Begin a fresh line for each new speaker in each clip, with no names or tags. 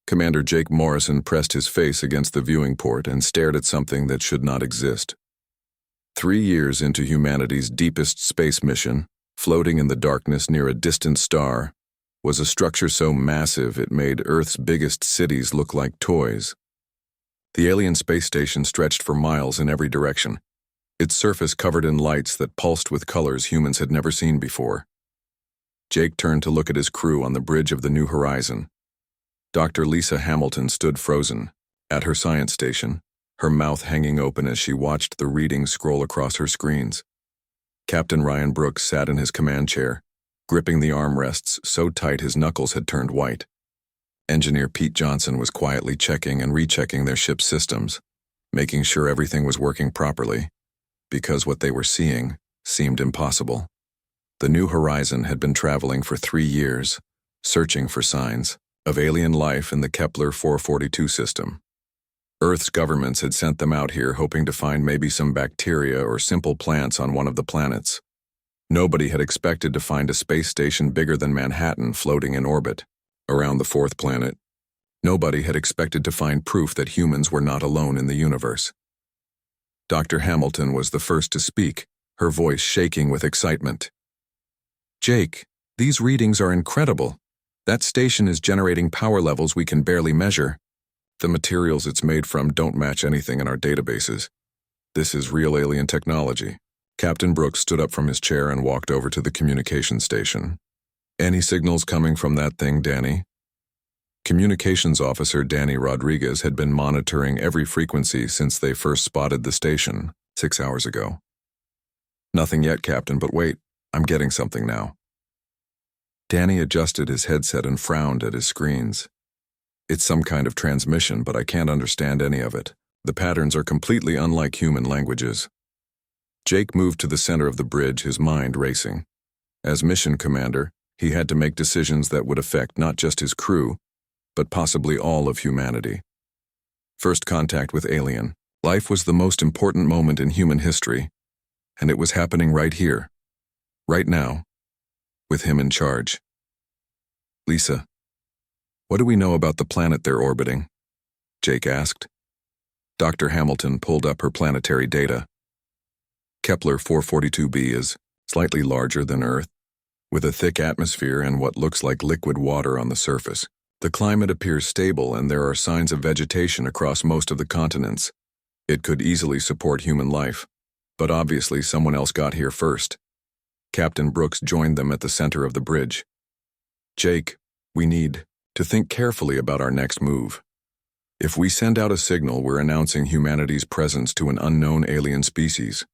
Commander Jake Morrison pressed his face against the viewing port and stared at something that should not exist. 3 years into humanity's deepest space mission, floating in the darkness near a distant star, was a structure so massive it made Earth's biggest cities look like toys. The alien space station stretched for miles in every direction, its surface covered in lights that pulsed with colors humans had never seen before. Jake turned to look at his crew on the bridge of the New Horizon. Dr. Lisa Hamilton stood frozen, at her science station, her mouth hanging open as she watched the readings scroll across her screens. Captain Ryan Brooks sat in his command chair, gripping the armrests so tight his knuckles had turned white. Engineer Pete Johnson was quietly checking and rechecking their ship's systems, making sure everything was working properly, because what they were seeing seemed impossible. The New Horizon had been traveling for 3 years, searching for signs of alien life in the Kepler 442 system. Earth's governments had sent them out here hoping to find maybe some bacteria or simple plants on one of the planets. Nobody had expected to find a space station bigger than Manhattan floating in orbit around the 4th planet. Nobody had expected to find proof that humans were not alone in the universe. Dr. Hamilton was the first to speak, her voice shaking with excitement. "Jake, these readings are incredible. That station is generating power levels we can barely measure. The materials it's made from don't match anything in our databases. This is real alien technology." Captain Brooks stood up from his chair and walked over to the communication station. "Any signals coming from that thing, Danny?" Communications Officer Danny Rodriguez had been monitoring every frequency since they first spotted the station 6 hours ago. "Nothing yet, Captain, but wait, I'm getting something now." Danny adjusted his headset and frowned at his screens. "It's some kind of transmission, but I can't understand any of it. The patterns are completely unlike human languages." Jake moved to the center of the bridge, his mind racing. As mission commander, he had to make decisions that would affect not just his crew, but possibly all of humanity. First contact with alien life was the most important moment in human history, and it was happening right here, right now, with him in charge. "Lisa, what do we know about the planet they're orbiting?" Jake asked. Dr. Hamilton pulled up her planetary data. Kepler 442b is slightly larger than Earth, with a thick atmosphere and what looks like liquid water on the surface. The climate appears stable and there are signs of vegetation across most of the continents. It could easily support human life, but obviously someone else got here first. Captain Brooks joined them at the center of the bridge. "Jake, we need to think carefully about our next move. If we send out a signal, we're announcing humanity's presence to an unknown alien species.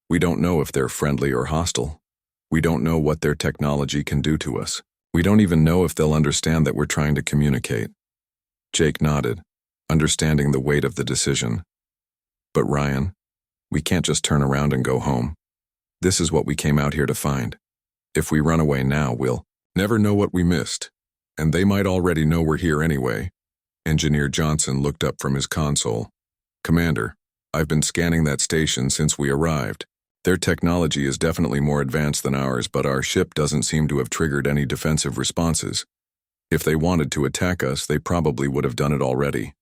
We don't know if they're friendly or hostile. We don't know what their technology can do to us. We don't even know if they'll understand that we're trying to communicate." Jake nodded, understanding the weight of the decision. "But Ryan, we can't just turn around and go home. This is what we came out here to find. If we run away now, we'll never know what we missed, and they might already know we're here anyway." Engineer Johnson looked up from his console. "Commander, I've been scanning that station since we arrived. Their technology is definitely more advanced than ours, but our ship doesn't seem to have triggered any defensive responses. If they wanted to attack us, they probably would have done it already."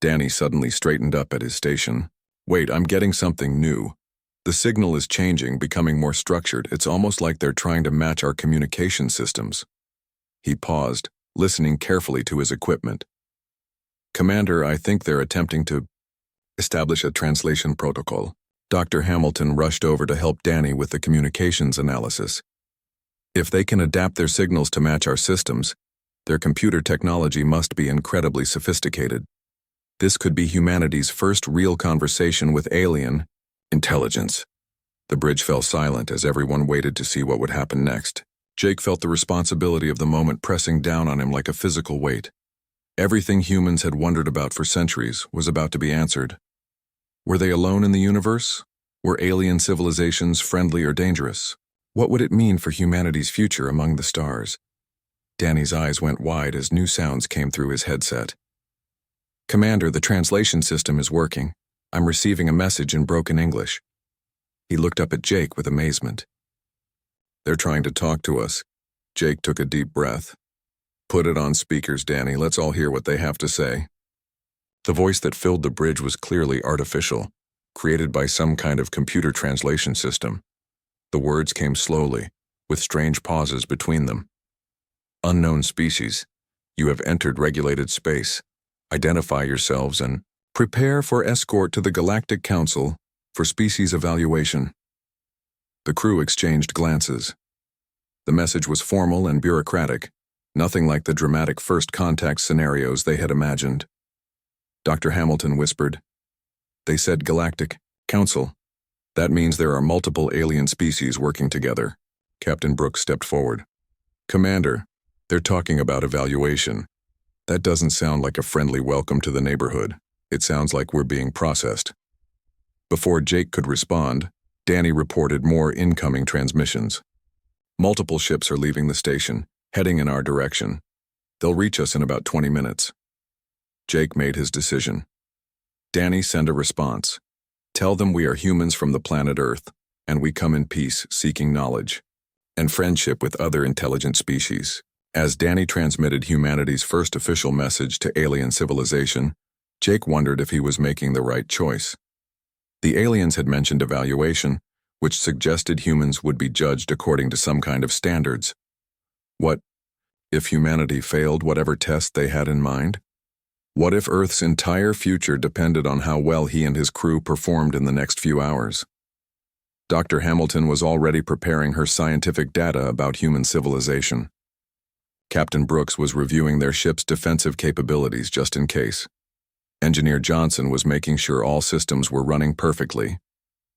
Danny suddenly straightened up at his station. "Wait, I'm getting something new. The signal is changing, becoming more structured. It's almost like they're trying to match our communication systems." He paused, listening carefully to his equipment. "Commander, I think they're attempting to establish a translation protocol." Dr. Hamilton rushed over to help Danny with the communications analysis. "If they can adapt their signals to match our systems, their computer technology must be incredibly sophisticated. This could be humanity's first real conversation with alien intelligence." The bridge fell silent as everyone waited to see what would happen next. Jake felt the responsibility of the moment pressing down on him like a physical weight. Everything humans had wondered about for centuries was about to be answered. Were they alone in the universe? Were alien civilizations friendly or dangerous? What would it mean for humanity's future among the stars? Danny's eyes went wide as new sounds came through his headset. "Commander, the translation system is working. I'm receiving a message in broken English." He looked up at Jake with amazement. "They're trying to talk to us." Jake took a deep breath. Put it on speakers, Danny. Let's all hear what they have to say. The voice that filled the bridge was clearly artificial, created by some kind of computer translation system. The words came slowly, with strange pauses between them. Unknown species, you have entered regulated space. Identify yourselves and prepare for escort to the Galactic Council for species evaluation. The crew exchanged glances. The message was formal and bureaucratic, nothing like the dramatic first contact scenarios they had imagined. Dr. Hamilton whispered, "They said Galactic Council. That means there are multiple alien species working together." Captain Brooks stepped forward. "Commander, they're talking about evaluation. That doesn't sound like a friendly welcome to the neighborhood. It sounds like we're being processed." Before Jake could respond, Danny reported more incoming transmissions. "Multiple ships are leaving the station, heading in our direction. They'll reach us in about 20 minutes. Jake made his decision. "Danny, send a response. Tell them we are humans from the planet Earth, and we come in peace, seeking knowledge and friendship with other intelligent species." As Danny transmitted humanity's first official message to alien civilization, Jake wondered if he was making the right choice. The aliens had mentioned evaluation, which suggested humans would be judged according to some kind of standards. What if humanity failed whatever test they had in mind? What if Earth's entire future depended on how well he and his crew performed in the next few hours? Dr. Hamilton was already preparing her scientific data about human civilization. Captain Brooks was reviewing their ship's defensive capabilities just in case. Engineer Johnson was making sure all systems were running perfectly.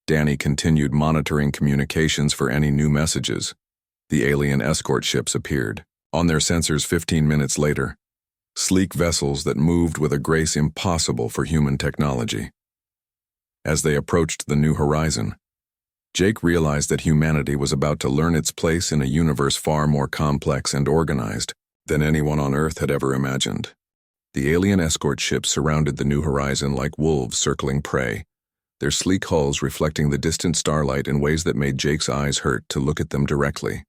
Danny continued monitoring communications for any new messages. The alien escort ships appeared, on their sensors 15 minutes later. Sleek vessels that moved with a grace impossible for human technology. As they approached the new horizon, Jake realized that humanity was about to learn its place in a universe far more complex and organized than anyone on Earth had ever imagined. The alien escort ships surrounded the new horizon like wolves circling prey, their sleek hulls reflecting the distant starlight in ways that made Jake's eyes hurt to look at them directly.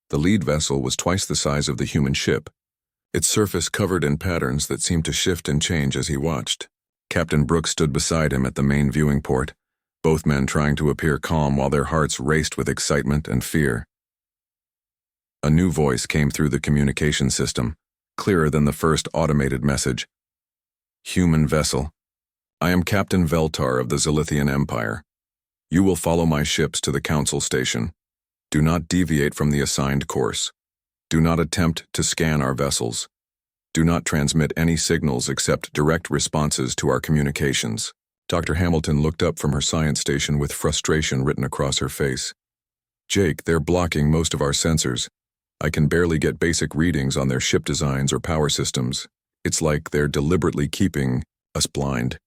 The lead vessel was twice the size of the human ship, its surface covered in patterns that seemed to shift and change as he watched. Captain Brooks stood beside him at the main viewing port, both men trying to appear calm while their hearts raced with excitement and fear. A new voice came through the communication system, clearer than the first automated message. "Human vessel. I am Captain Veltar of the Zilithian Empire. You will follow my ships to the Council Station. Do not deviate from the assigned course. Do not attempt to scan our vessels. Do not transmit any signals except direct responses to our communications." Dr. Hamilton looked up from her science station with frustration written across her face. "Jake, they're blocking most of our sensors. I can barely get basic readings on their ship designs or power systems. It's like they're deliberately keeping us blind."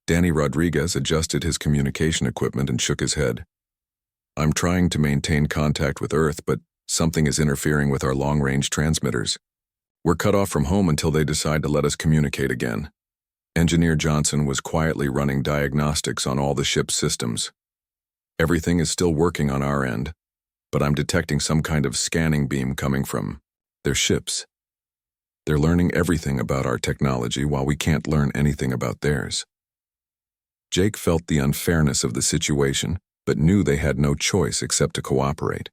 Danny Rodriguez adjusted his communication equipment and shook his head. "I'm trying to maintain contact with Earth, but something is interfering with our long-range transmitters. We're cut off from home until they decide to let us communicate again." Engineer Johnson was quietly running diagnostics on all the ship's systems. "Everything is still working on our end, but I'm detecting some kind of scanning beam coming from their ships. They're learning everything about our technology while we can't learn anything about theirs." Jake felt the unfairness of the situation, but knew they had no choice except to cooperate.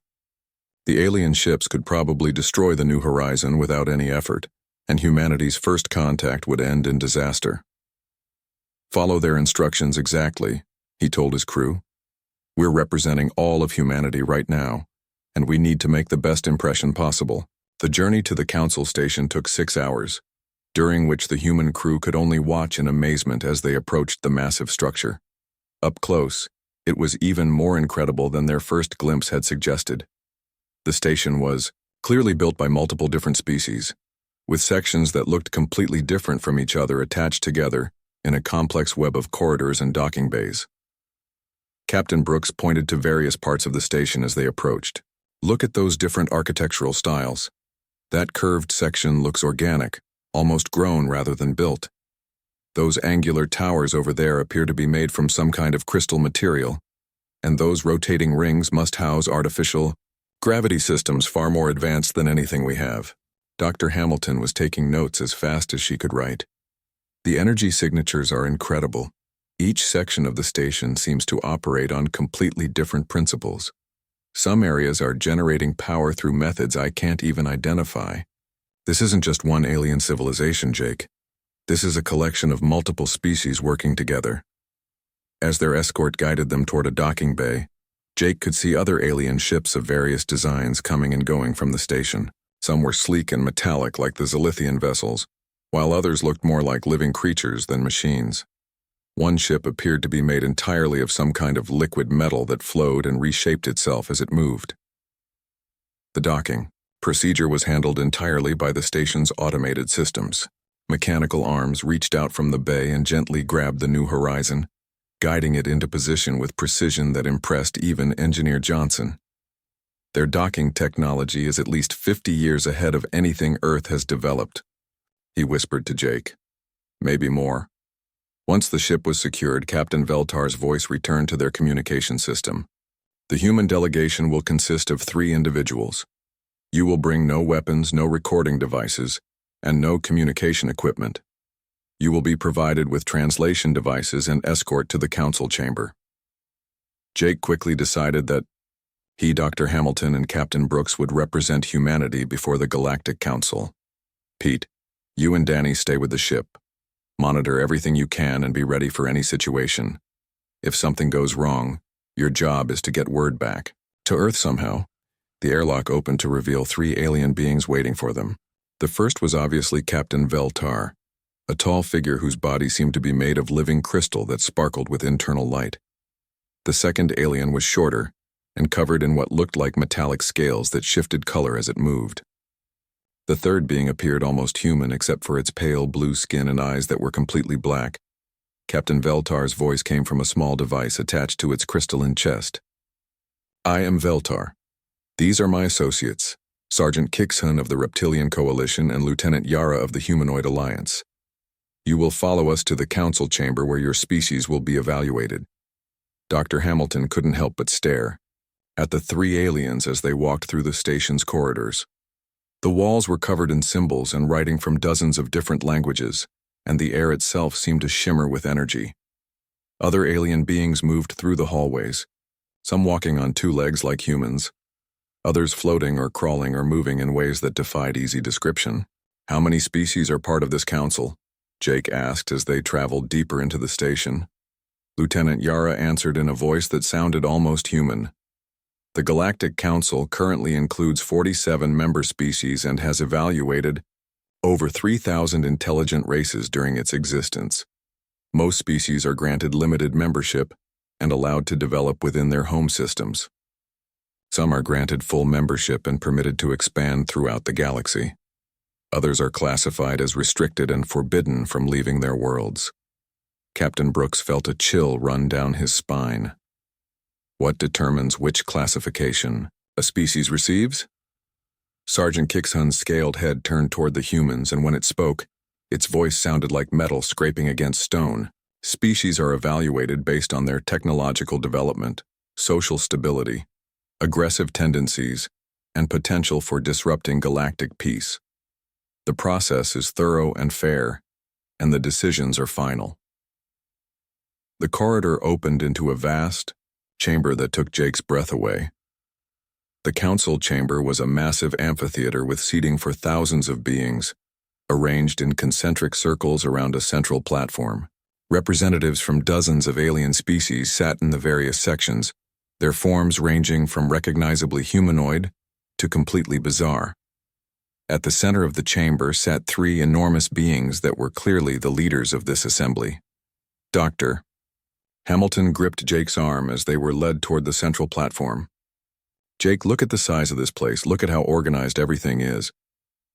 The alien ships could probably destroy the new horizon without any effort, and humanity's first contact would end in disaster. "Follow their instructions exactly," he told his crew. "We're representing all of humanity right now, and we need to make the best impression possible." The journey to the Council Station took 6 hours, during which the human crew could only watch in amazement as they approached the massive structure. Up close, it was even more incredible than their first glimpse had suggested. The station was clearly built by multiple different species, with sections that looked completely different from each other attached together in a complex web of corridors and docking bays. Captain Brooks pointed to various parts of the station as they approached. "Look at those different architectural styles. That curved section looks organic, almost grown rather than built. Those angular towers over there appear to be made from some kind of crystal material, and those rotating rings must house artificial gravity systems far more advanced than anything we have." Dr. Hamilton was taking notes as fast as she could write. The energy signatures are incredible. Each section of the station seems to operate on completely different principles. Some areas are generating power through methods I can't even identify. This isn't just one alien civilization, Jake. This is a collection of multiple species working together. As their escort guided them toward a docking bay, Jake could see other alien ships of various designs coming and going from the station. Some were sleek and metallic like the Zilithian vessels, while others looked more like living creatures than machines. One ship appeared to be made entirely of some kind of liquid metal that flowed and reshaped itself as it moved. The docking procedure was handled entirely by the station's automated systems. Mechanical arms reached out from the bay and gently grabbed the New Horizon, guiding it into position with precision that impressed even Engineer Johnson. Their docking technology is at least 50 years ahead of anything Earth has developed, he whispered to Jake. Maybe more. Once the ship was secured, Captain Veltar's voice returned to their communication system. The human delegation will consist of 3 individuals. You will bring no weapons, no recording devices, and no communication equipment. You will be provided with translation devices and escort to the council chamber. Jake quickly decided that he, Dr. Hamilton, and Captain Brooks would represent humanity before the Galactic Council. Pete, you and Danny stay with the ship. Monitor everything you can and be ready for any situation. If something goes wrong, your job is to get word back to Earth somehow. The airlock opened to reveal 3 alien beings waiting for them. The first was obviously Captain Veltar, a tall figure whose body seemed to be made of living crystal that sparkled with internal light. The second alien was shorter and covered in what looked like metallic scales that shifted color as it moved. The third being appeared almost human except for its pale blue skin and eyes that were completely black. Captain Veltar's voice came from a small device attached to its crystalline chest. I am Veltar. These are my associates, Sergeant Kixhun of the Reptilian Coalition and Lieutenant Yara of the Humanoid Alliance. You will follow us to the council chamber where your species will be evaluated. Dr. Hamilton couldn't help but stare at the 3 aliens as they walked through the station's corridors. The walls were covered in symbols and writing from dozens of different languages, and the air itself seemed to shimmer with energy. Other alien beings moved through the hallways, some walking on 2 legs like humans, others floating or crawling or moving in ways that defied easy description. How many species are part of this council? Jake asked as they traveled deeper into the station. Lieutenant Yara answered in a voice that sounded almost human. The Galactic Council currently includes 47 member species and has evaluated over 3,000 intelligent races during its existence. Most species are granted limited membership and allowed to develop within their home systems. Some are granted full membership and permitted to expand throughout the galaxy. Others are classified as restricted and forbidden from leaving their worlds. Captain Brooks felt a chill run down his spine. What determines which classification a species receives? Sergeant Kixhun's scaled head turned toward the humans, and when it spoke, its voice sounded like metal scraping against stone. Species are evaluated based on their technological development, social stability, aggressive tendencies, and potential for disrupting galactic peace. The process is thorough and fair, and the decisions are final. The corridor opened into a vast chamber that took Jake's breath away. The council chamber was a massive amphitheater with seating for thousands of beings, arranged in concentric circles around a central platform. Representatives from dozens of alien species sat in the various sections, their forms ranging from recognizably humanoid to completely bizarre. At the center of the chamber sat 3 enormous beings that were clearly the leaders of this assembly. Dr. Hamilton gripped Jake's arm as they were led toward the central platform. Jake, look at the size of this place. Look at how organized everything is.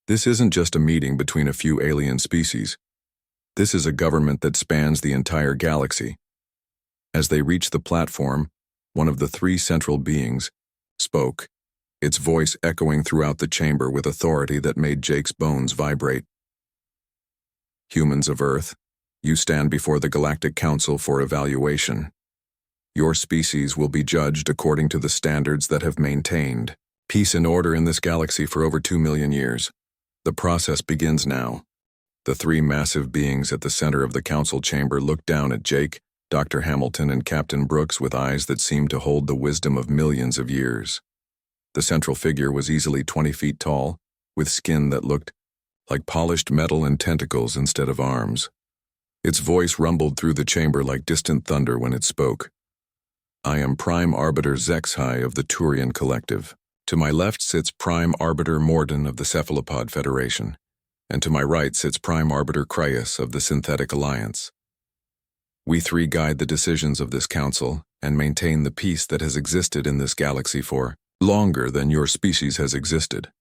This isn't just a meeting between a few alien species. This is a government that spans the entire galaxy. As they reached the platform, one of the 3 central beings spoke, its voice echoing throughout the chamber with authority that made Jake's bones vibrate. Humans of Earth, you stand before the Galactic Council for evaluation. Your species will be judged according to the standards that have maintained peace and order in this galaxy for over 2 million years. The process begins now. The three massive beings at the center of the council chamber looked down at Jake, Dr. Hamilton, and Captain Brooks with eyes that seemed to hold the wisdom of millions of years. The central figure was easily 20 feet tall, with skin that looked like polished metal and tentacles instead of arms. Its voice rumbled through the chamber like distant thunder when it spoke. I am Prime Arbiter Zexhai of the Turian Collective. To my left sits Prime Arbiter Morden of the Cephalopod Federation, and to my right sits Prime Arbiter Cryas of the Synthetic Alliance. We three guide the decisions of this council and maintain the peace that has existed in this galaxy for longer than your species has existed.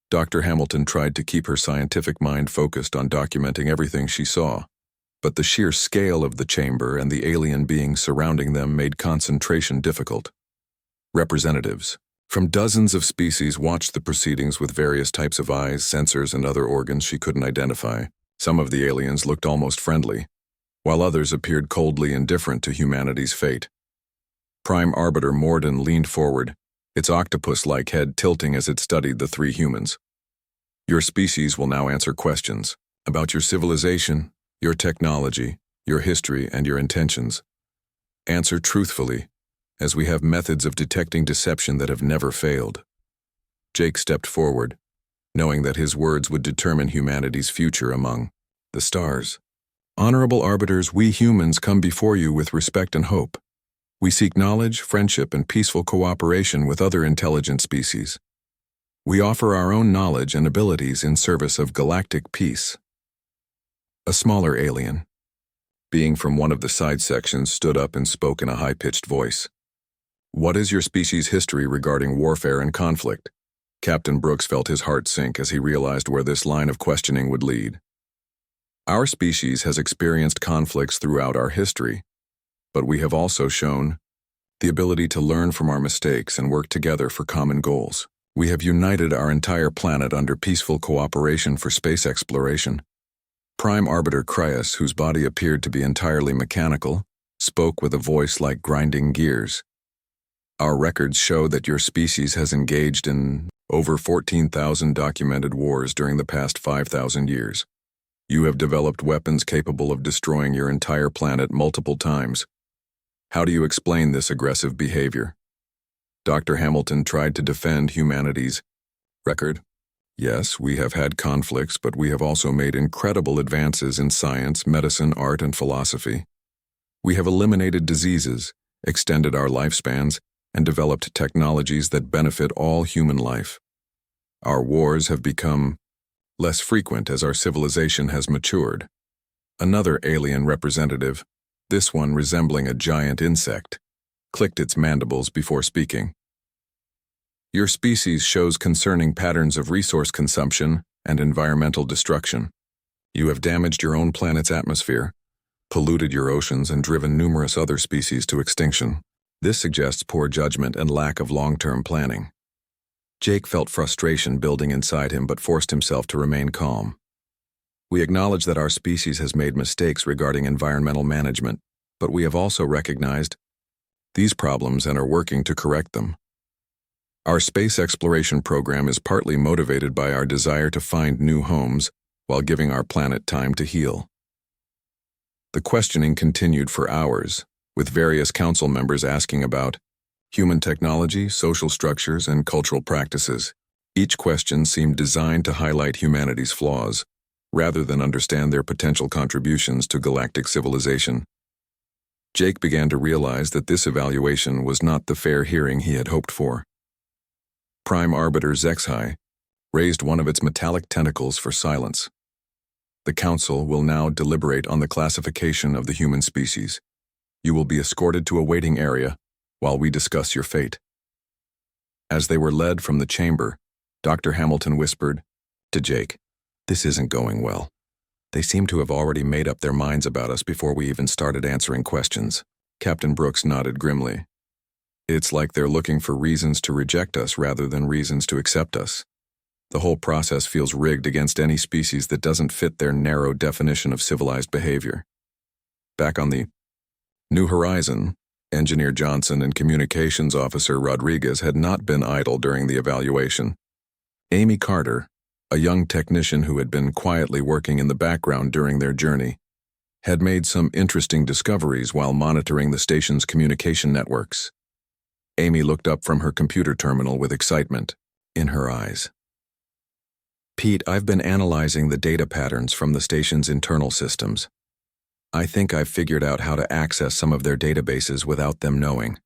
Dr. Hamilton tried to keep her scientific mind focused on documenting everything she saw, but the sheer scale of the chamber and the alien beings surrounding them made concentration difficult. Representatives from dozens of species watched the proceedings with various types of eyes, sensors, and other organs she couldn't identify. Some of the aliens looked almost friendly, while others appeared coldly indifferent to humanity's fate. Prime Arbiter Morden leaned forward, its octopus-like head tilting as it studied the three humans. Your species will now answer questions about your civilization, your technology, your history, and your intentions. Answer truthfully, as we have methods of detecting deception that have never failed. Jake stepped forward, knowing that his words would determine humanity's future among the stars. Honorable arbiters, we humans come before you with respect and hope. We seek knowledge, friendship, and peaceful cooperation with other intelligent species. We offer our own knowledge and abilities in service of galactic peace. A smaller alien, being from one of the side sections, stood up and spoke in a high-pitched voice. What is your species' history regarding warfare and conflict? Captain Brooks felt his heart sink as he realized where this line of questioning would lead. Our species has experienced conflicts throughout our history, but we have also shown the ability to learn from our mistakes and work together for common goals. We have united our entire planet under peaceful cooperation for space exploration. Prime Arbiter Cryas, whose body appeared to be entirely mechanical, spoke with a voice like grinding gears. Our records show that your species has engaged in over 14,000 documented wars during the past 5,000 years. You have developed weapons capable of destroying your entire planet multiple times. How do you explain this aggressive behavior? Dr. Hamilton tried to defend humanity's record. Yes, we have had conflicts, but we have also made incredible advances in science, medicine, art, and philosophy. We have eliminated diseases, extended our lifespans, and developed technologies that benefit all human life. Our wars have become less frequent as our civilization has matured. Another alien representative, this one resembling a giant insect, clicked its mandibles before speaking. Your species shows concerning patterns of resource consumption and environmental destruction. You have damaged your own planet's atmosphere, polluted your oceans, and driven numerous other species to extinction. This suggests poor judgment and lack of long-term planning. Jake felt frustration building inside him but forced himself to remain calm. We acknowledge that our species has made mistakes regarding environmental management, but we have also recognized these problems and are working to correct them. Our space exploration program is partly motivated by our desire to find new homes while giving our planet time to heal. The questioning continued for hours, with various council members asking about human technology, social structures, and cultural practices. Each question seemed designed to highlight humanity's flaws, rather than understand their potential contributions to galactic civilization. Jake began to realize that this evaluation was not the fair hearing he had hoped for. Prime Arbiter Zexhai raised one of its metallic tentacles for silence. The council will now deliberate on the classification of the human species. You will be escorted to a waiting area while we discuss your fate. As they were led from the chamber, Dr. Hamilton whispered to Jake, "This isn't going well. They seem to have already made up their minds about us before we even started answering questions." Captain Brooks nodded grimly. "It's like they're looking for reasons to reject us rather than reasons to accept us. The whole process feels rigged against any species that doesn't fit their narrow definition of civilized behavior." Back on the New Horizon, Engineer Johnson and Communications Officer Rodriguez had not been idle during the evaluation. Amy Carter, a young technician who had been quietly working in the background during their journey, had made some interesting discoveries while monitoring the station's communication networks. Amy looked up from her computer terminal with excitement in her eyes. "Pete, I've been analyzing the data patterns from the station's internal systems. I think I've figured out how to access some of their databases without them knowing."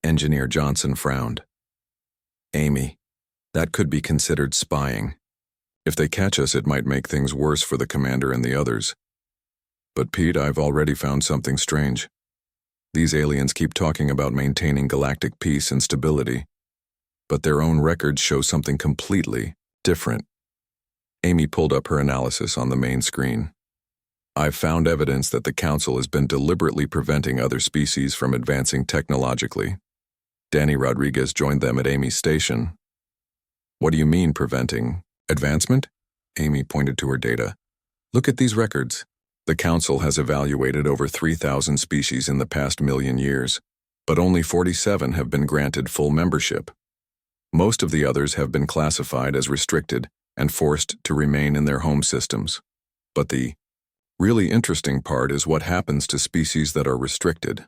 Engineer Johnson frowned. "Amy, that could be considered spying. If they catch us, it might make things worse for the commander and the others. But Pete, I've already found something strange. These aliens keep talking about maintaining galactic peace and stability, but their own records show something completely different." Amy pulled up her analysis on the main screen. "I've found evidence that the Council has been deliberately preventing other species from advancing technologically." Danny Rodriguez joined them at Amy's station. "What do you mean, preventing? Advancement?" Amy pointed to her data. "Look at these records. The Council has evaluated over 3,000 species in the past million years, but only 47 have been granted full membership. Most of the others have been classified as restricted and forced to remain in their home systems. But the really interesting part is what happens to species that are restricted."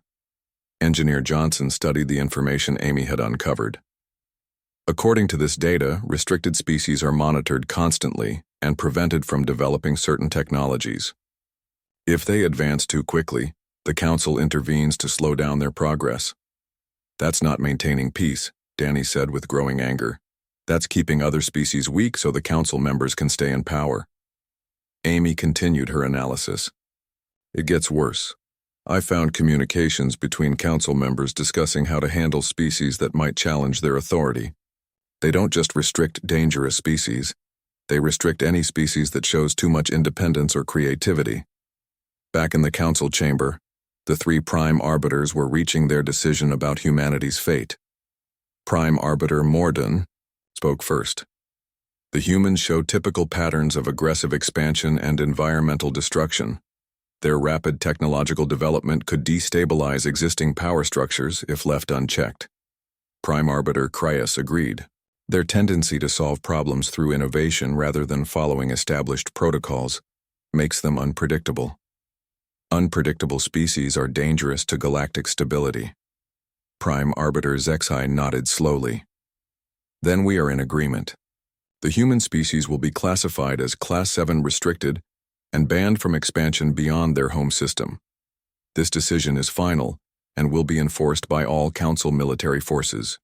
Engineer Johnson studied the information Amy had uncovered. According to this data, restricted species are monitored constantly and prevented from developing certain technologies. If they advance too quickly, the Council intervenes to slow down their progress. "That's not maintaining peace," Danny said with growing anger. "That's keeping other species weak so the Council members can stay in power." Amy continued her analysis. "It gets worse. I found communications between Council members discussing how to handle species that might challenge their authority. They don't just restrict dangerous species. They restrict any species that shows too much independence or creativity." Back in the Council chamber, the three Prime Arbiters were reaching their decision about humanity's fate. Prime Arbiter Morden spoke first. "The humans show typical patterns of aggressive expansion and environmental destruction. Their rapid technological development could destabilize existing power structures if left unchecked." Prime Arbiter Cryas agreed. "Their tendency to solve problems through innovation rather than following established protocols makes them unpredictable. Unpredictable species are dangerous to galactic stability." Prime Arbiter Zexai nodded slowly. "Then we are in agreement. The human species will be classified as Class 7 restricted and banned from expansion beyond their home system. This decision is final and will be enforced by all Council military forces."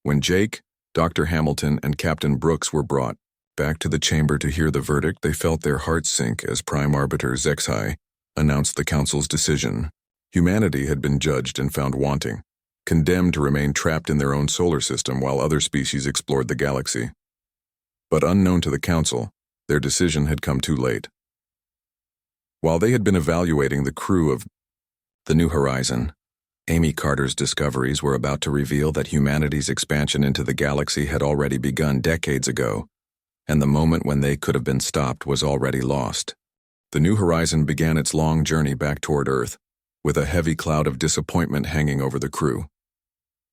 When Jake, Dr. Hamilton, and Captain Brooks were brought back to the chamber to hear the verdict, they felt their hearts sink as Prime Arbiter Zexai announced the Council's decision. Humanity had been judged and found wanting, condemned to remain trapped in their own solar system while other species explored the galaxy. But unknown to the Council, their decision had come too late. While they had been evaluating the crew of the New Horizon, Amy Carter's discoveries were about to reveal that humanity's expansion into the galaxy had already begun decades ago, and the moment when they could have been stopped was already lost. The New Horizon began its long journey back toward Earth, with a heavy cloud of disappointment hanging over the crew.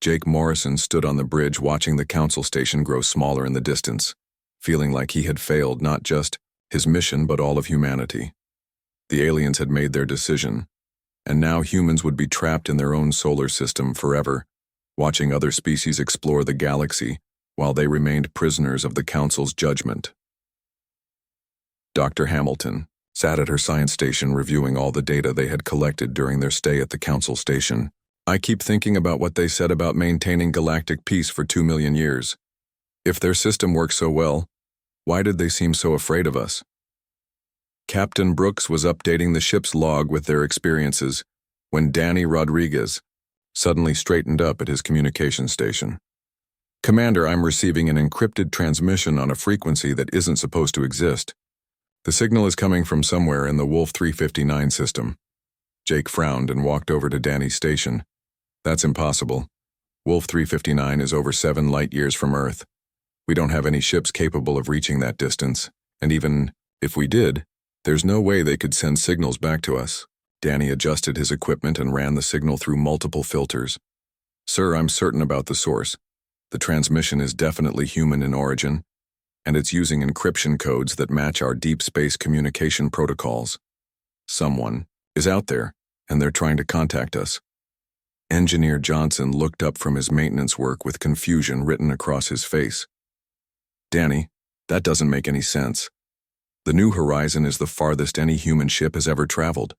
Jake Morrison stood on the bridge watching the Council station grow smaller in the distance, feeling like he had failed not just his mission but all of humanity. The aliens had made their decision, and now humans would be trapped in their own solar system forever, watching other species explore the galaxy while they remained prisoners of the Council's judgment. Dr. Hamilton sat at her science station reviewing all the data they had collected during their stay at the Council station. "I keep thinking about what they said about maintaining galactic peace for 2 million years. If their system works so well, why did they seem so afraid of us?" Captain Brooks was updating the ship's log with their experiences when Danny Rodriguez suddenly straightened up at his communication station. "Commander, I'm receiving an encrypted transmission on a frequency that isn't supposed to exist. The signal is coming from somewhere in the Wolf 359 system." Jake frowned and walked over to Danny's station. "That's impossible. Wolf 359 is over 7 light-years from Earth. We don't have any ships capable of reaching that distance, and even if we did, there's no way they could send signals back to us." Danny adjusted his equipment and ran the signal through multiple filters. "Sir, I'm certain about the source. The transmission is definitely human in origin. and it's using encryption codes that match our deep space communication protocols. Someone is out there, and they're trying to contact us. Engineer Johnson looked up from his maintenance work with confusion written across his face. Danny, that doesn't make any sense. The New Horizon is the farthest any human ship has ever traveled.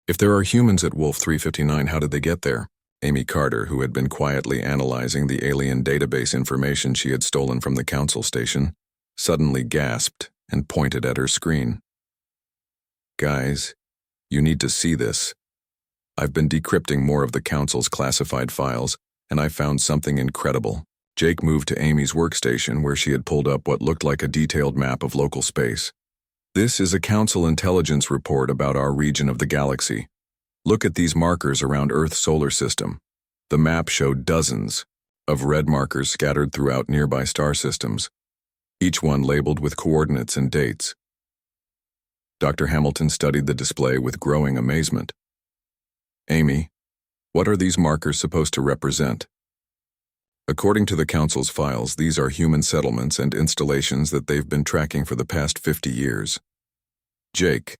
If there are humans at Wolf 359, how did they get there? Amy Carter, who had been quietly analyzing the alien database information she had stolen from the council station, suddenly gasped and pointed at her screen. Guys, you need to see this. I've been decrypting more of the council's classified files, and I found something incredible. Jake moved to Amy's workstation where she had pulled up what looked like a detailed map of local space. This is a council intelligence report about our region of the galaxy. Look at these markers around Earth's solar system. The map showed dozens of red markers scattered throughout nearby star systems, each one labeled with coordinates and dates. Dr. Hamilton studied the display with growing amazement. Amy, what are these markers supposed to represent? According to the Council's files, these are human settlements and installations that they've been tracking for the past 50 years. Jake,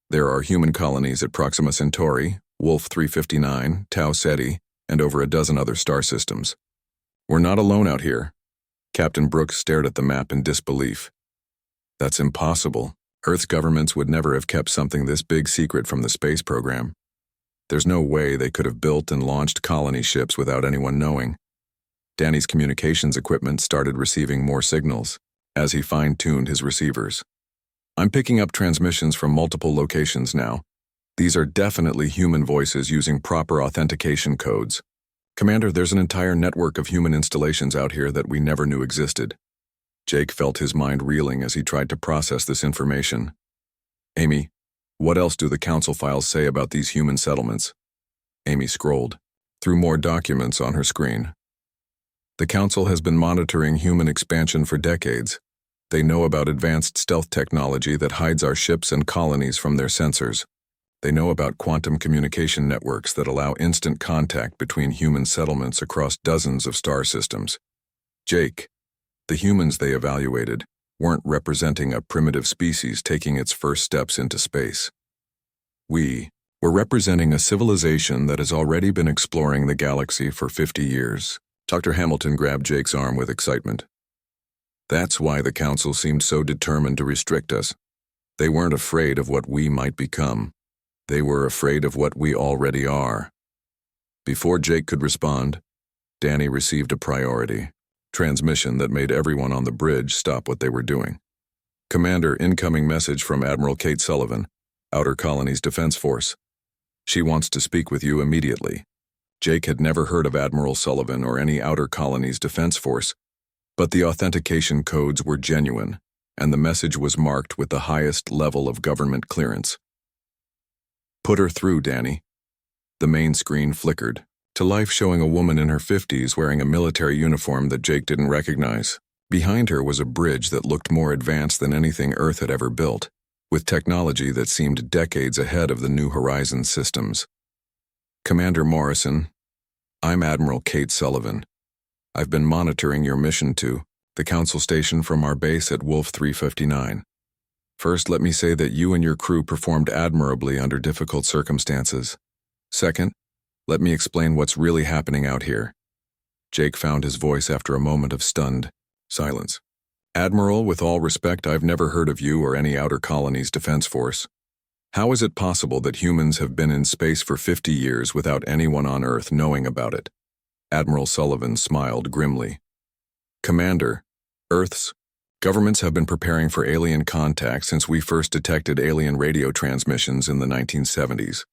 there are human colonies at Proxima Centauri, Wolf 359, Tau Ceti, and over a dozen other star systems. We're not alone out here. Captain Brooks stared at the map in disbelief. That's impossible. Earth's governments would never have kept something this big secret from the space program. There's no way they could have built and launched colony ships without anyone knowing. Danny's communications equipment started receiving more signals as he fine-tuned his receivers. I'm picking up transmissions from multiple locations now. These are definitely human voices using proper authentication codes. Commander, there's an entire network of human installations out here that we never knew existed. Jake felt his mind reeling as he tried to process this information. Amy, what else do the council files say about these human settlements? Amy scrolled through more documents on her screen. The council has been monitoring human expansion for decades. They know about advanced stealth technology that hides our ships and colonies from their sensors. They know about quantum communication networks that allow instant contact between human settlements across dozens of star systems. Jake, the humans they evaluated weren't representing a primitive species taking its first steps into space. We were representing a civilization that has already been exploring the galaxy for 50 years. Dr. Hamilton grabbed Jake's arm with excitement. That's why the council seemed so determined to restrict us. They weren't afraid of what we might become. They were afraid of what we already are. Before Jake could respond, Danny received a priority transmission that made everyone on the bridge stop what they were doing. Commander, incoming message from Admiral Kate Sullivan, Outer Colonies Defense Force. She wants to speak with you immediately. Jake had never heard of Admiral Sullivan or any Outer Colonies Defense Force, but the authentication codes were genuine, and the message was marked with the highest level of government clearance. Put her through, Danny. The main screen flickered to life, showing a woman in her 50s wearing a military uniform that Jake didn't recognize. Behind her was a bridge that looked more advanced than anything Earth had ever built, with technology that seemed decades ahead of the New Horizons systems. Commander Morrison, I'm Admiral Kate Sullivan. I've been monitoring your mission to the Council Station from our base at Wolf 359. First, let me say that you and your crew performed admirably under difficult circumstances. Second, let me explain what's really happening out here. Jake found his voice after a moment of stunned silence. Admiral, with all respect, I've never heard of you or any Outer Colonies Defense Force. How is it possible that humans have been in space for 50 years without anyone on Earth knowing about it? Admiral Sullivan smiled grimly. Commander, Earth's governments have been preparing for alien contact since we first detected alien radio transmissions in the 1970s.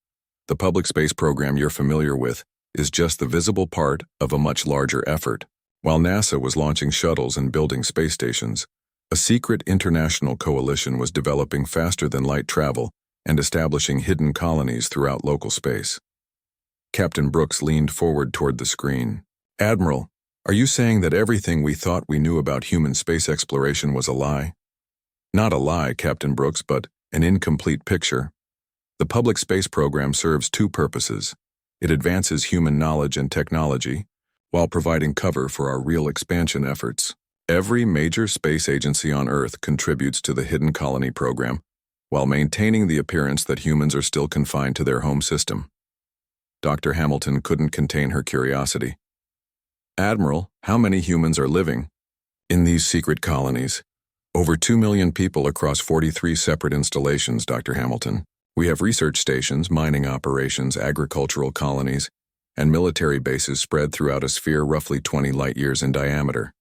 The public space program you're familiar with is just the visible part of a much larger effort. While NASA was launching shuttles and building space stations, a secret international coalition was developing faster-than-light travel and establishing hidden colonies throughout local space. Captain Brooks leaned forward toward the screen. Admiral, are you saying that everything we thought we knew about human space exploration was a lie? Not a lie, Captain Brooks, but an incomplete picture. The public space program serves two purposes. It advances human knowledge and technology, while providing cover for our real expansion efforts. Every major space agency on Earth contributes to the Hidden Colony program, while maintaining the appearance that humans are still confined to their home system. Dr. Hamilton couldn't contain her curiosity. Admiral, how many humans are living in these secret colonies? Over 2 million people across 43 separate installations, Dr. Hamilton. We have research stations, mining operations, agricultural colonies, and military bases spread throughout a sphere roughly 20 light-years in diameter.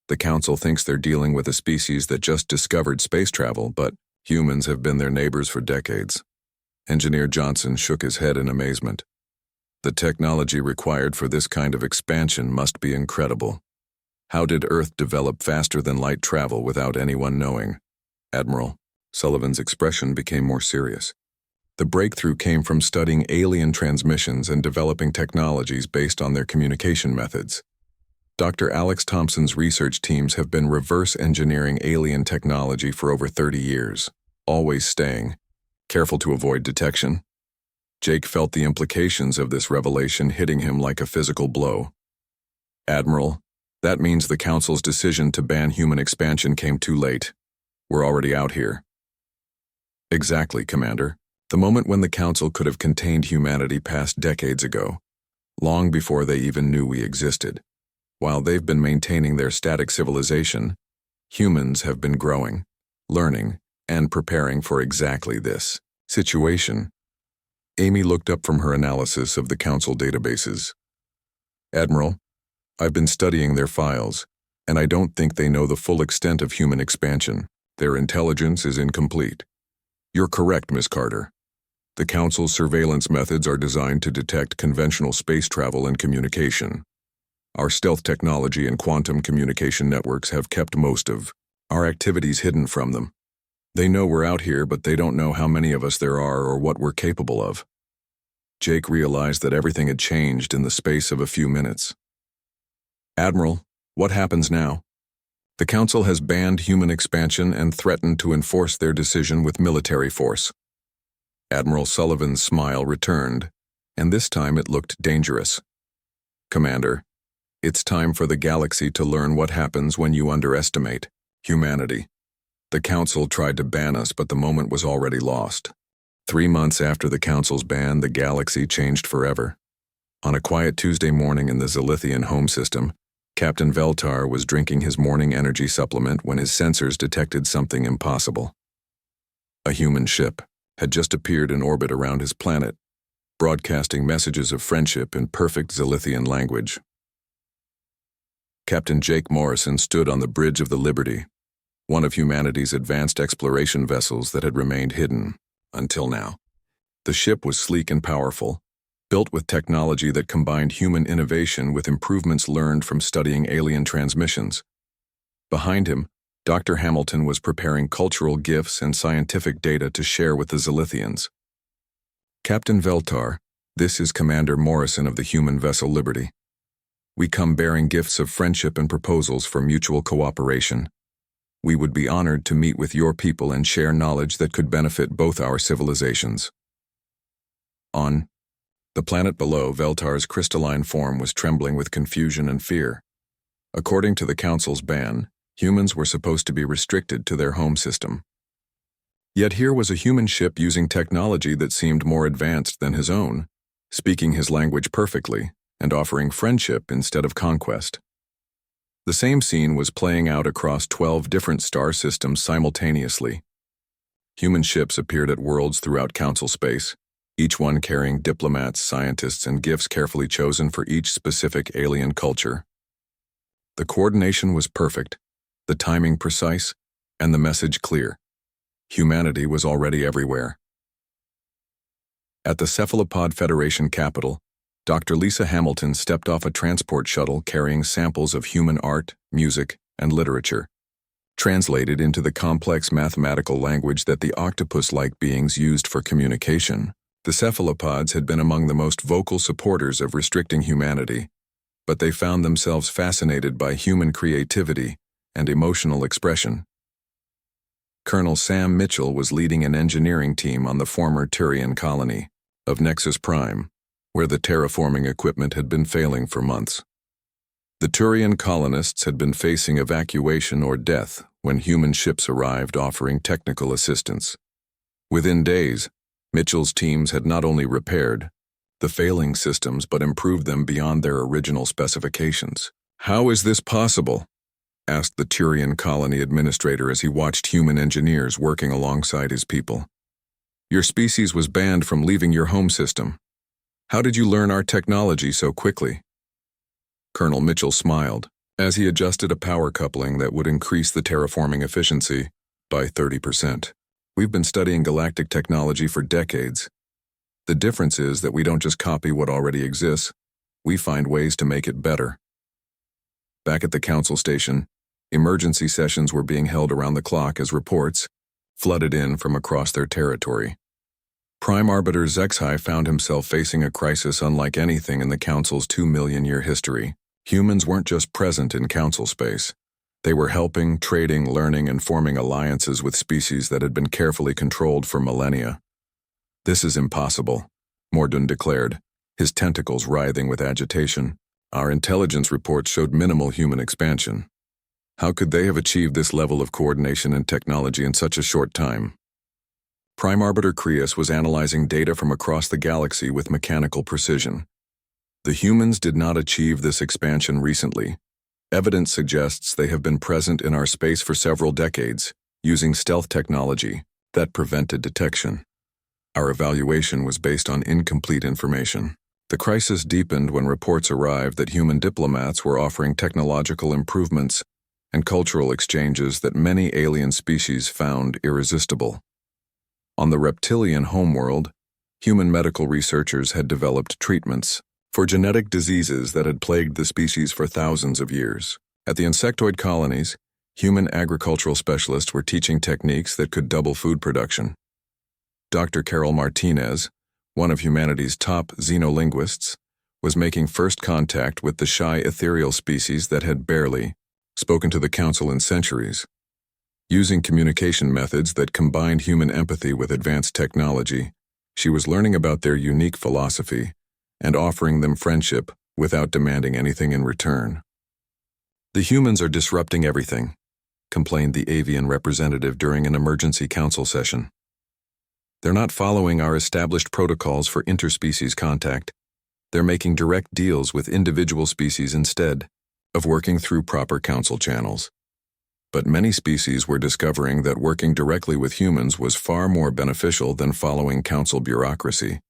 The Council thinks they're dealing with a species that just discovered space travel, but humans have been their neighbors for decades. Engineer Johnson shook his head in amazement. The technology required for this kind of expansion must be incredible. How did Earth develop faster than light travel without anyone knowing? Admiral, Sullivan's expression became more serious. The breakthrough came from studying alien transmissions and developing technologies based on their communication methods. Dr. Alex Thompson's research teams have been reverse engineering alien technology for over 30 years, always staying careful to avoid detection. Jake felt the implications of this revelation hitting him like a physical blow. Admiral, that means the Council's decision to ban human expansion came too late. We're already out here. Exactly, Commander. The moment when the Council could have contained humanity passed decades ago, long before they even knew we existed. While they've been maintaining their static civilization, humans have been growing, learning, and preparing for exactly this situation. Amy looked up from her analysis of the Council databases. Admiral, I've been studying their files, and I don't think they know the full extent of human expansion. Their intelligence is incomplete. You're correct, Miss Carter. The Council's surveillance methods are designed to detect conventional space travel and communication. Our stealth technology and quantum communication networks have kept most of our activities hidden from them. They know we're out here, but they don't know how many of us there are or what we're capable of. Jake realized that everything had changed in the space of a few minutes. Admiral, what happens now? The Council has banned human expansion and threatened to enforce their decision with military force. Admiral Sullivan's smile returned, and this time it looked dangerous. Commander, it's time for the galaxy to learn what happens when you underestimate humanity. The Council tried to ban us, but the moment was already lost. 3 months after the Council's ban, the galaxy changed forever. On a quiet Tuesday morning in the Zilithian home system, Captain Veltar was drinking his morning energy supplement when his sensors detected something impossible. A human ship had just appeared in orbit around his planet, broadcasting messages of friendship in perfect Zilithian language. Captain Jake Morrison stood on the bridge of the Liberty, one of humanity's advanced exploration vessels that had remained hidden until now. The ship was sleek and powerful, built with technology that combined human innovation with improvements learned from studying alien transmissions. Behind him, Dr. Hamilton was preparing cultural gifts and scientific data to share with the Zilithians. Captain Veltar, this is Commander Morrison of the human vessel Liberty. We come bearing gifts of friendship and proposals for mutual cooperation. We would be honored to meet with your people and share knowledge that could benefit both our civilizations. On the planet below, Veltar's crystalline form was trembling with confusion and fear. According to the Council's ban, humans were supposed to be restricted to their home system. Yet here was a human ship using technology that seemed more advanced than his own, speaking his language perfectly, and offering friendship instead of conquest. The same scene was playing out across 12 different star systems simultaneously. Human ships appeared at worlds throughout Council space, each one carrying diplomats, scientists, and gifts carefully chosen for each specific alien culture. The coordination was perfect, the timing precise, and the message clear. Humanity was already everywhere. At the Cephalopod Federation capital, Dr. Lisa Hamilton stepped off a transport shuttle carrying samples of human art, music, and literature, translated into the complex mathematical language that the octopus-like beings used for communication. The cephalopods had been among the most vocal supporters of restricting humanity, but they found themselves fascinated by human creativity and emotional expression. Colonel Sam Mitchell was leading an engineering team on the former Turian colony of Nexus Prime, where the terraforming equipment had been failing for months. The Turian colonists had been facing evacuation or death when human ships arrived offering technical assistance. Within days, Mitchell's teams had not only repaired the failing systems but improved them beyond their original specifications. "How is this possible?" asked the Turian colony administrator as he watched human engineers working alongside his people. "Your species was banned from leaving your home system. How did you learn our technology so quickly?" Colonel Mitchell smiled as he adjusted a power coupling that would increase the terraforming efficiency by 30%. "We've been studying galactic technology for decades. The difference is that we don't just copy what already exists, we find ways to make it better." Back at the council station, emergency sessions were being held around the clock as reports flooded in from across their territory. Prime Arbiter Zexhai found himself facing a crisis unlike anything in the Council's 2-million-year history. Humans weren't just present in Council space. They were helping, trading, learning, and forming alliances with species that had been carefully controlled for millennia. "This is impossible," Mordun declared, his tentacles writhing with agitation. "Our intelligence reports showed minimal human expansion. How could they have achieved this level of coordination and technology in such a short time?" Prime Arbiter Creus was analyzing data from across the galaxy with mechanical precision. "The humans did not achieve this expansion recently. Evidence suggests they have been present in our space for several decades, using stealth technology that prevented detection. Our evaluation was based on incomplete information." The crisis deepened when reports arrived that human diplomats were offering technological improvements and cultural exchanges that many alien species found irresistible. On the reptilian homeworld, human medical researchers had developed treatments for genetic diseases that had plagued the species for thousands of years. At the insectoid colonies, human agricultural specialists were teaching techniques that could double food production. Dr. Carol Martinez, one of humanity's top xenolinguists, was making first contact with the shy ethereal species that had barely spoken to the Council in centuries. Using communication methods that combined human empathy with advanced technology, she was learning about their unique philosophy and offering them friendship without demanding anything in return. "The humans are disrupting everything," complained the avian representative during an emergency council session. "They're not following our established protocols for interspecies contact. They're making direct deals with individual species instead of working through proper council channels." But many species were discovering that working directly with humans was far more beneficial than following council bureaucracy.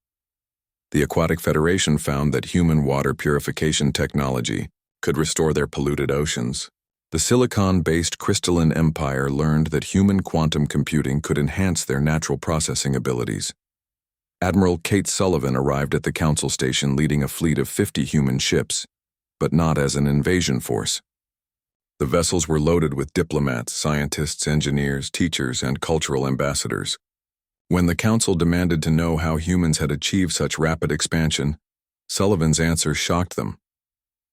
The Aquatic Federation found that human water purification technology could restore their polluted oceans. The silicon-based crystalline empire learned that human quantum computing could enhance their natural processing abilities. Admiral Kate Sullivan arrived at the council station leading a fleet of 50 human ships, but not as an invasion force. The vessels were loaded with diplomats, scientists, engineers, teachers, and cultural ambassadors. When the council demanded to know how humans had achieved such rapid expansion, Sullivan's answer shocked them.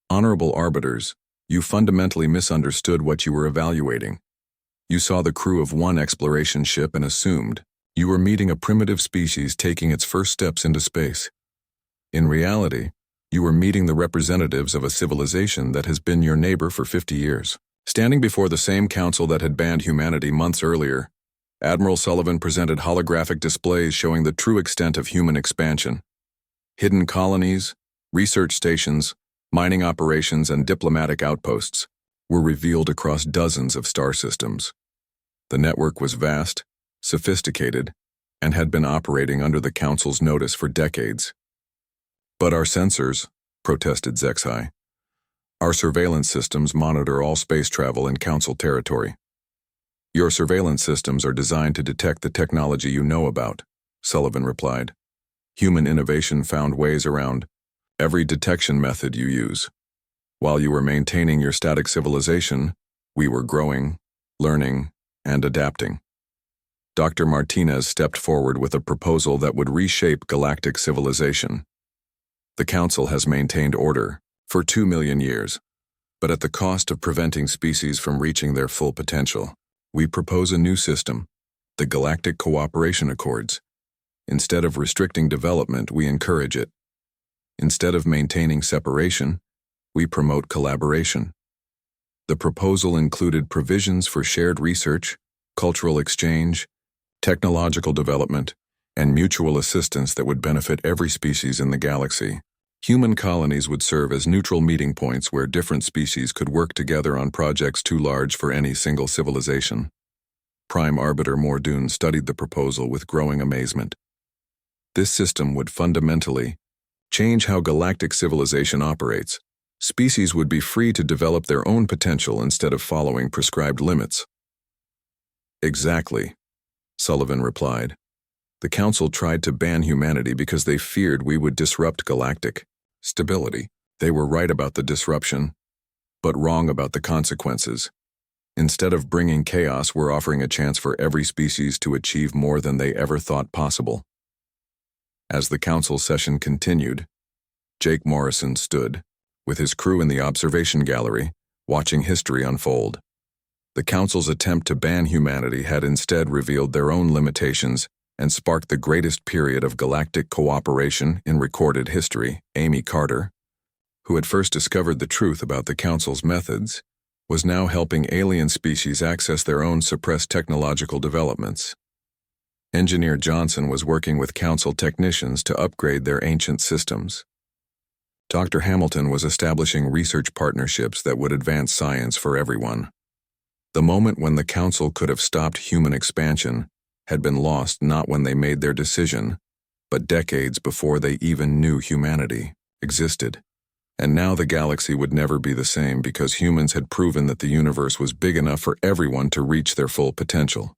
"Honorable arbiters, you fundamentally misunderstood what you were evaluating. You saw the crew of one exploration ship and assumed you were meeting a primitive species taking its first steps into space. In reality, you were meeting the representatives of a civilization that has been your neighbor for 50 years. Standing before the same council that had banned humanity months earlier, Admiral Sullivan presented holographic displays showing the true extent of human expansion. Hidden colonies, research stations, mining operations, and diplomatic outposts were revealed across dozens of star systems. The network was vast, sophisticated, and had been operating under the Council's notice for decades. "But our sensors," protested Zexhai. "Our surveillance systems monitor all space travel in Council territory." "Your surveillance systems are designed to detect the technology you know about," Sullivan replied. "Human innovation found ways around every detection method you use. While you were maintaining your static civilization, we were growing, learning, and adapting." Dr. Martinez stepped forward with a proposal that would reshape galactic civilization. "The Council has maintained order for 2 million years, but at the cost of preventing species from reaching their full potential. We propose a new system, the Galactic Cooperation Accords. Instead of restricting development, we encourage it. Instead of maintaining separation, We promote collaboration. The proposal included provisions for shared research, cultural exchange, technological development, and mutual assistance that would benefit every species in the galaxy. Human colonies would serve as neutral meeting points where different species could work together on projects too large for any single civilization. Prime Arbiter Mordoon studied the proposal with growing amazement. This system would fundamentally change how galactic civilization operates. Species would be free to develop their own potential instead of following prescribed limits. Exactly, Sullivan replied. The Council tried to ban humanity because they feared we would disrupt galactic stability. They were right about the disruption, but wrong about the consequences. Instead of bringing chaos, we're offering a chance for every species to achieve more than they ever thought possible. As the Council session continued, Jake Morrison stood, with his crew in the observation gallery, watching history unfold. The Council's attempt to ban humanity had instead revealed their own limitations and sparked the greatest period of galactic cooperation in recorded history. Amy Carter, who had first discovered the truth about the Council's methods, was now helping alien species access their own suppressed technological developments. Engineer Johnson was working with Council technicians to upgrade their ancient systems. Dr. Hamilton was establishing research partnerships that would advance science for everyone. The moment when the Council could have stopped human expansion had been lost not when they made their decision, but decades before they even knew humanity existed. And now the galaxy would never be the same because humans had proven that the universe was big enough for everyone to reach their full potential.